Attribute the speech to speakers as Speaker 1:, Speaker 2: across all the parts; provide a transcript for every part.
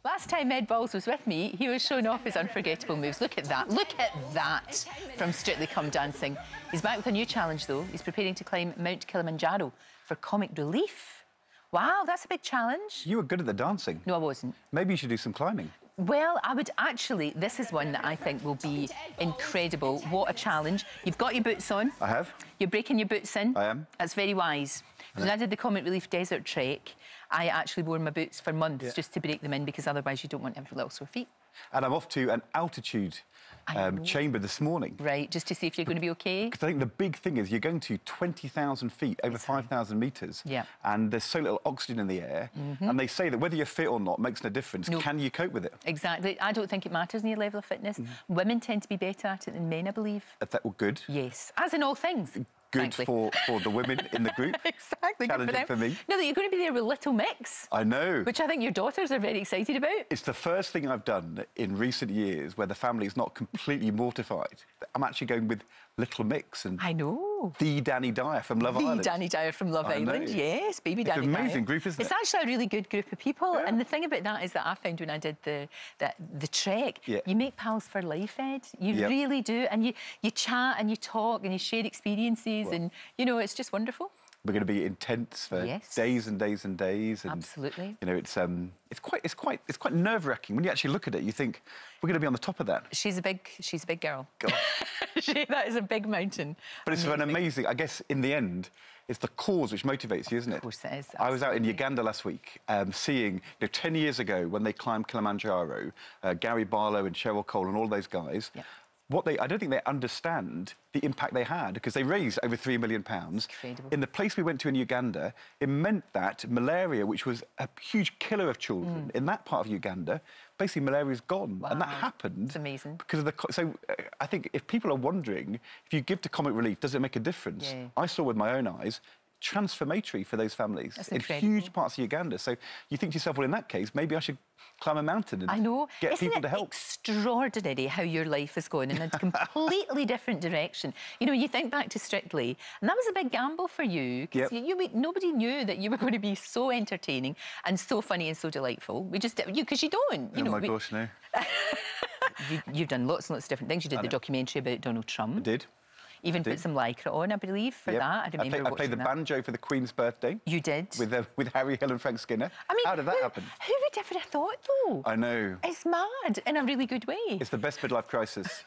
Speaker 1: Last time Ed Balls was with me, he was showing off his unforgettable moves. Look at that. Look at that from Strictly Come Dancing. He's back with a new challenge, though. He's preparing to climb Mount Kilimanjaro for comic relief. Wow, that's a big challenge.
Speaker 2: You were good at the dancing.
Speaker 1: No, I wasn't.
Speaker 2: Maybe you should do some climbing.
Speaker 1: Well, I would actually... This is one that I think will be incredible. What a challenge. You've got your boots on.
Speaker 2: I have.
Speaker 1: You're breaking your boots in.
Speaker 2: I am.
Speaker 1: That's very wise. When I did the Comic Relief Desert Trek, I actually wore my boots for months just to break them in, because otherwise you don't want to have little sore feet.
Speaker 2: And I'm off to an altitude chamber this morning.
Speaker 1: Right, just to see if you're going to be OK?
Speaker 2: Because I think the big thing is you're going to 20,000 feet, over 5,000 metres.
Speaker 1: Yeah.
Speaker 2: And there's so little oxygen in the air. And they say that whether you're fit or not makes no difference. No. Can you cope with it?
Speaker 1: Exactly. I don't think it matters in your level of fitness. Women tend to be better at it than men, I believe.
Speaker 2: Well, good.
Speaker 1: Yes, as in all things.
Speaker 2: Good for the women in the group.
Speaker 1: Exactly.
Speaker 2: Challenging for me.
Speaker 1: No, that you're going to be there with Little Mix.
Speaker 2: I know.
Speaker 1: Which I think your daughters are very excited about.
Speaker 2: It's the first thing I've done in recent years where the family's not completely mortified. I'm actually going with Little Mix and...
Speaker 1: I know.
Speaker 2: The Danny Dyer from Love Island.
Speaker 1: The Danny Dyer from Love Island, yes. Baby Danny Dyer.
Speaker 2: It's an amazing group, isn't it?
Speaker 1: It's actually a really good group of people. Yeah. And the thing about that is that I found when I did the trek, you make pals for life, Ed. You really do. And you chat and you talk and you share experiences and, you know, it's just wonderful. We're
Speaker 2: going to be intense for days and days and days. And,
Speaker 1: absolutely.
Speaker 2: You know, it's quite nerve-wracking when you actually look at it. You think we're going to be on the top of that.
Speaker 1: She's a big girl. That is a big mountain.
Speaker 2: But it's an amazing. I guess in the end, it's the cause which motivates you, isn't it?
Speaker 1: Of course it is. Absolutely.
Speaker 2: I was out in Uganda last week, seeing 10 years ago when they climbed Kilimanjaro, Gary Barlow and Cheryl Cole and all those guys. Yeah. I don't think they understand the impact they had, because they raised over £3 million.
Speaker 1: Incredible.
Speaker 2: In the place we went to in Uganda, it meant that malaria, which was a huge killer of children in that part of Uganda, basically malaria's gone. Wow. And that happened.
Speaker 1: It's amazing.
Speaker 2: Because of the... So I think if people are wondering, if you give to Comic Relief, does it make a difference? Yeah. I saw with my own eyes, transformatory for those families in huge parts of Uganda. So you think to yourself, well, in that case, maybe I should climb a mountain and get people to help.
Speaker 1: Extraordinary how your life is going in a completely different direction. You know, you think back to Strictly, and that was a big gamble for you, because nobody knew that you were going to be so entertaining and so funny and so delightful. We just because you don't. You know,
Speaker 2: my gosh, no.
Speaker 1: You've done lots and lots of different things. You did the documentary about Donald Trump.
Speaker 2: I did.
Speaker 1: Even put some lycra on, I believe, for that. I remember
Speaker 2: I played the banjo for the Queen's birthday.
Speaker 1: You did?
Speaker 2: With Harry Hill and Frank Skinner. I mean, how did that happen?
Speaker 1: Who would ever have thought, though?
Speaker 2: I know.
Speaker 1: It's mad, in a really good way.
Speaker 2: It's the best midlife crisis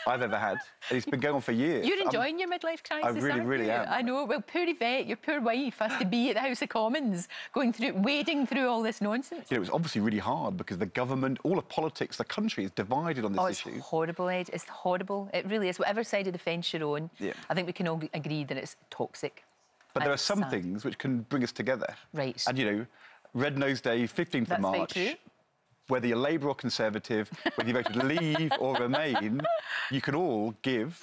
Speaker 2: I've ever had. And it's been going on for years.
Speaker 1: You're enjoying your midlife crisis,
Speaker 2: I really am.
Speaker 1: I know. Well, poor Yvette, your poor wife, has to be at the House of Commons, wading through all this nonsense.
Speaker 2: You know, it was obviously really hard because the government, all of politics, the country is divided on this issue.
Speaker 1: It's horrible, Ed. It's horrible. It really is. Whatever side of the fence you're on, I think we can all agree that it's toxic.
Speaker 2: But there are some things which can bring us together.
Speaker 1: Right.
Speaker 2: And, you know, Red Nose Day, 15th of March.
Speaker 1: Very true.
Speaker 2: Whether you're Labour or Conservative, whether you voted Leave or Remain, you can all give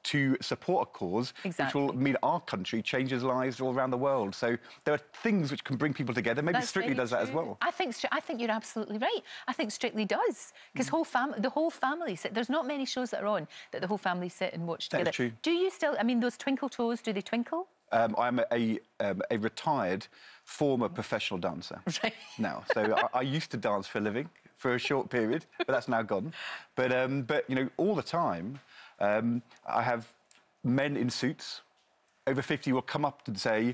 Speaker 2: to support a cause which will mean our country changes lives all around the world. So there are things which can bring people together. Maybe Strictly does that as well.
Speaker 1: I think you're absolutely right. I think Strictly does, because the whole family sit. There's not many shows that are on that the whole family sit and watch together.
Speaker 2: That's true.
Speaker 1: Do you still? I mean, those twinkle toes. Do they twinkle?
Speaker 2: I'm a retired former professional dancer now. So I used to dance for a living for a short period, but that's now gone. But you know, all the time, I have men in suits over 50 will come up and say,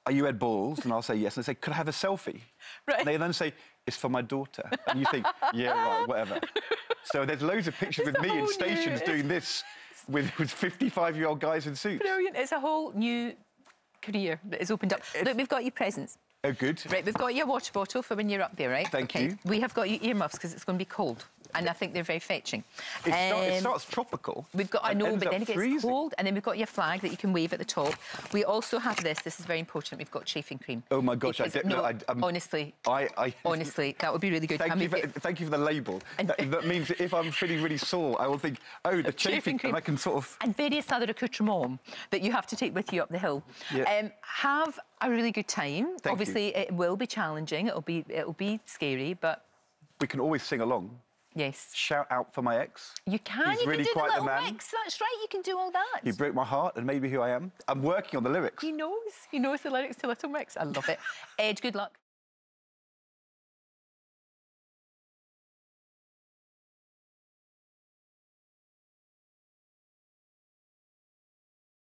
Speaker 2: "Are you Ed Balls?" And I'll say yes. And they say, "Could I have a selfie?" Right. And they then say, "It's for my daughter." And you think, yeah, right, whatever. So there's loads of pictures with me in stations doing this with 55-year-old guys in suits.
Speaker 1: Brilliant. It's a whole new career that has opened up. Look, we've got you presents.
Speaker 2: Oh, good.
Speaker 1: Right, we've got you a water bottle for when you're up there, right?
Speaker 2: Thank you.
Speaker 1: We have got you earmuffs because it's going to be cold, and I think they're very fetching.
Speaker 2: It starts tropical.
Speaker 1: We've got, I know, but then it gets cold, and then we've got your flag that you can wave at the top. We also have this. This is very important. We've got chafing cream.
Speaker 2: Oh my gosh!
Speaker 1: Honestly,
Speaker 2: honestly,
Speaker 1: that would be really good.
Speaker 2: Thank you for the label. That means that if I'm feeling really sore, I will think, oh, the chafing cream. And I can sort of
Speaker 1: and various other accoutrements that you have to take with you up the hill. Yeah. Have a really good time. Obviously, it will be challenging. It'll be scary, but
Speaker 2: we can always sing along.
Speaker 1: Yes.
Speaker 2: Shout out for my ex.
Speaker 1: You can.
Speaker 2: He's
Speaker 1: you
Speaker 2: really
Speaker 1: can do
Speaker 2: quite
Speaker 1: the little
Speaker 2: man.
Speaker 1: mix. That's right. You can do all that.
Speaker 2: He broke my heart and made me who I am. I'm working on the lyrics.
Speaker 1: He knows. He knows the lyrics to Little Mix. I love it. Ed, good luck.